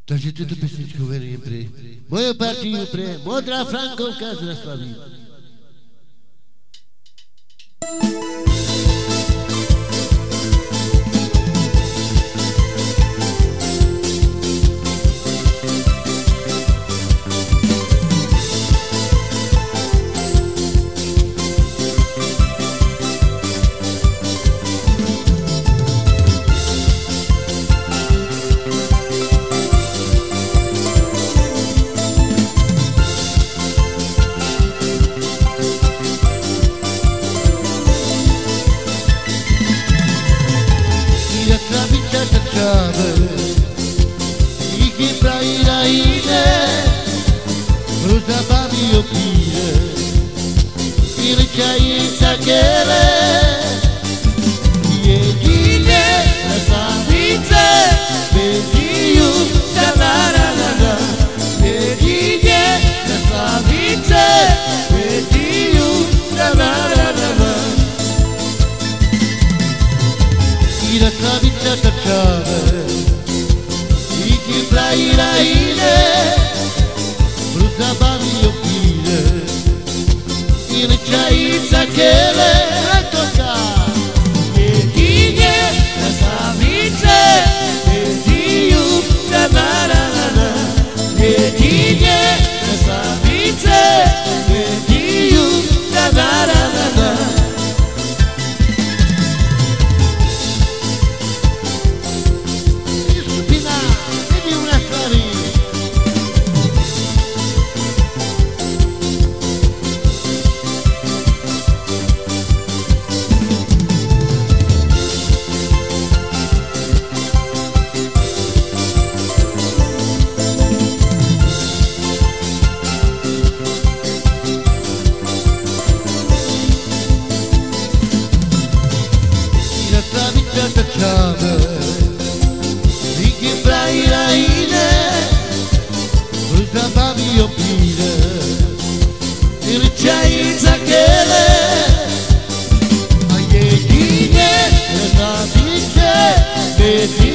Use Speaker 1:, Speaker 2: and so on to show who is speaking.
Speaker 1: Takže tuto písničku věnujem pro moju partiu, pro Modrá Frankovka z Raslaví. I che praira ide Bruta babi opire Il chiaizza che le Iedine La savite Vediu Da la la la la Iedine La savite Vediu Da la la la la Ira savite tacciare I praira ide Bruta babi opire Il chiaizza che le tocca Iedine La savite Vediu Da la la la la Iedine La savite Vediu Da la la la la I che praira ide Bruta babi opire Il chiaizza che le Iedine La savite Vedi